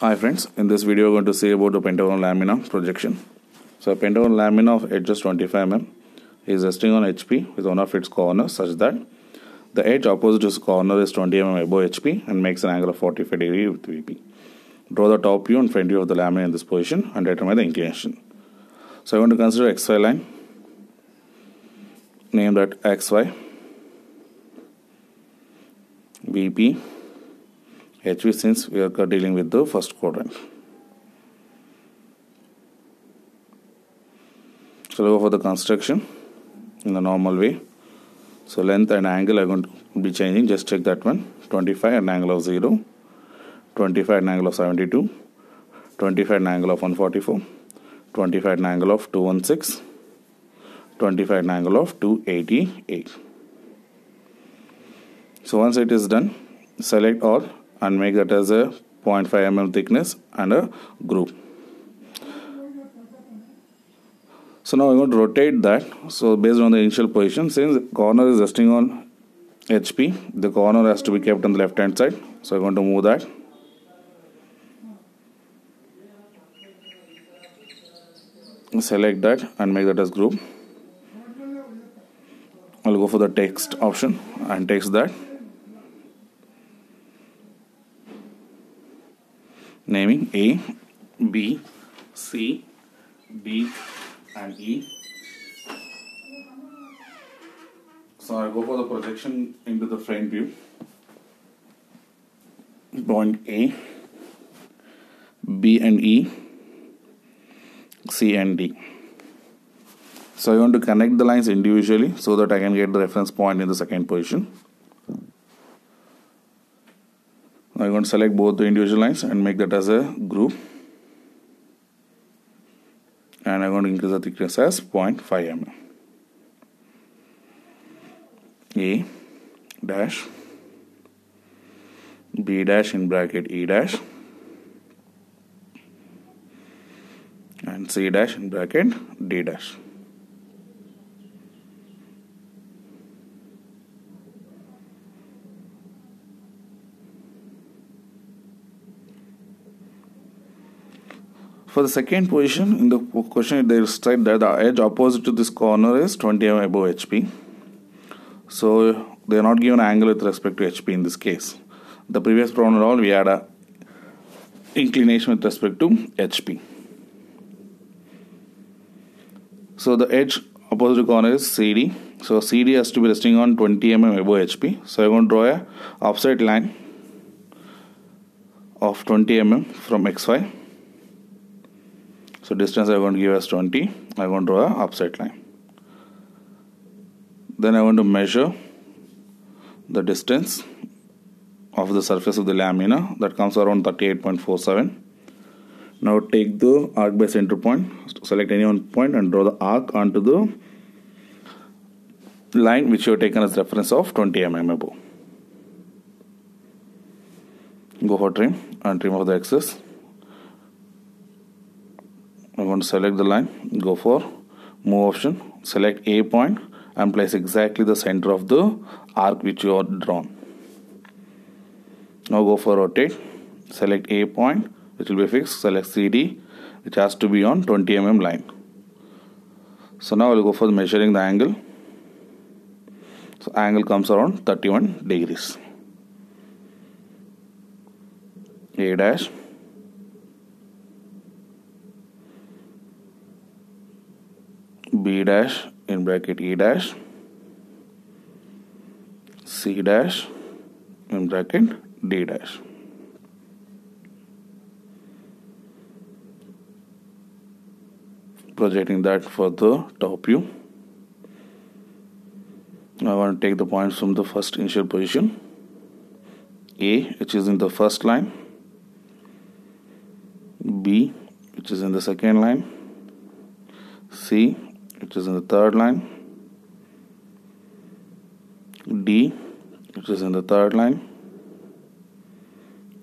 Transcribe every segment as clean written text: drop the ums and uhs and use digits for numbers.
Hi friends, in this video we are going to see about the Pentagonal lamina projection. So Pentagonal lamina of edge is 25 mm is resting on HP with one of its corners such that the edge opposite to its corner is 20 mm above HP and makes an angle of 45 degree with VP. Draw the top view and front view of the lamina in this position and determine the inclination. So I want to consider XY line, name that XY, VP, HV since we are dealing with the first quadrant. So we'll go for the construction in the normal way. So length and angle are going to be changing. Just check that one. 25 at an angle of 0, 25 at an angle of 72, 25 at an angle of 144, 25 at an angle of 216, 25 at an angle of 288. So once it is done, select all and make that as a 0.5 mm thickness and a groove. So now I'm going to rotate that. So based on the initial position, since the corner is resting on HP, the corner has to be kept on the left hand side. So I'm going to move that. Select that and make that as groove. I'll go for the text option and text that. Naming A, B, C, D and E. So I go for the projection into the front view. Point A, B and E, C and D. So I want to connect the lines individually so that I can get the reference point in the second position. I'm going to select both the individual lines and make that as a groove. And I'm going to increase the thickness as 0.5 mm. A dash, B dash in bracket E dash, and C dash in bracket D dash. For the second position, in the question they said that the edge opposite to this corner is 20 mm above HP. So they are not given an angle with respect to HP in this case. The previous problem all we had a inclination with respect to HP. So the edge opposite to corner is CD. So CD has to be resting on 20 mm above HP. So I'm going to draw a offset line of 20 mm from XY. So distance I am going to give as 20. I am going to draw an offset line. Then I want to measure the distance of the surface of the lamina. That comes around 38.47. Now take the arc by center point. Select any one point and draw the arc onto the line which you have taken as reference of 20 mm above. Go for trim and trim off the excess. I'm going to select the line, go for move option, select A point and place exactly the center of the arc which you have drawn. Now go for rotate, select A point which will be fixed, select CD which has to be on 20 mm line. So now I will go for measuring the angle. So angle comes around 31 degrees. A dash, B dash in bracket E dash, C dash in bracket D dash. Projecting that for the top view. I want to take the points from the first initial position. A, which is in the first line, B, which is in the second line, C, which is in the third line, D, which is in the third line,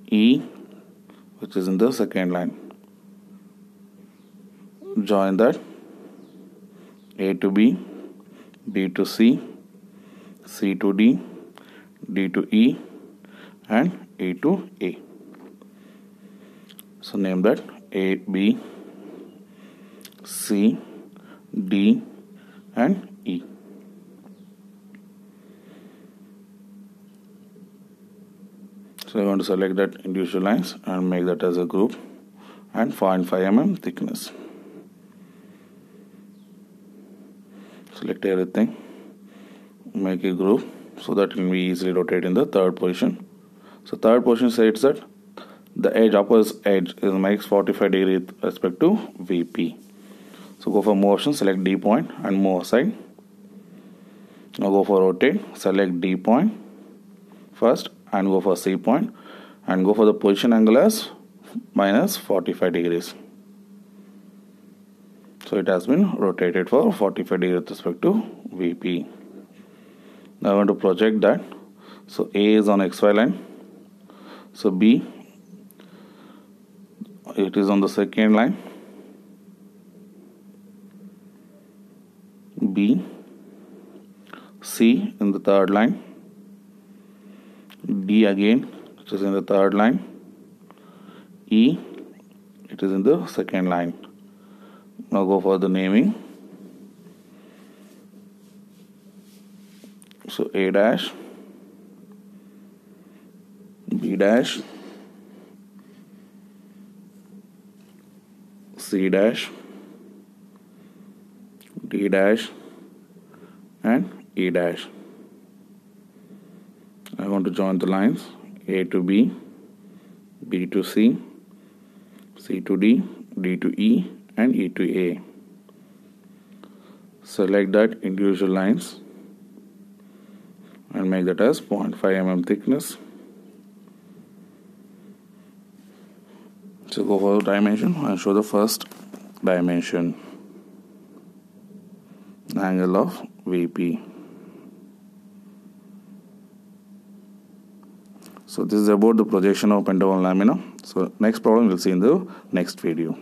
E, which is in the second line. Join that A to B, B to C, C to D, D to E and A to A. So name that A, B, C, D and E. So I'm going to select that individual lines and make that as a group and 0.5 mm thickness. Select everything, make a group so that it will be easily rotate in the third position. So third position says that the edge, opposite edge, is makes 45 degree with respect to VP. So go for motion, select D point and move aside. Now go for rotate, select D point first and go for C point and go for the position angle as minus 45 degrees. So it has been rotated for 45 degrees with respect to VP. Now I want to project that. So A is on XY line. So B, it is on the second line. B, C in the third line. D again, which is in the third line. E, it is in the second line. Now go for the naming. So A dash, B dash, C dash, D dash and E dash. I want to join the lines A to B, B to C, C to D, D to E and E to A. Select that individual lines and make that as 0.5 mm thickness. So go for the dimension and show the first dimension, angle of VP. So this is about the projection of pentagonal lamina. So next problem we'll see in the next video.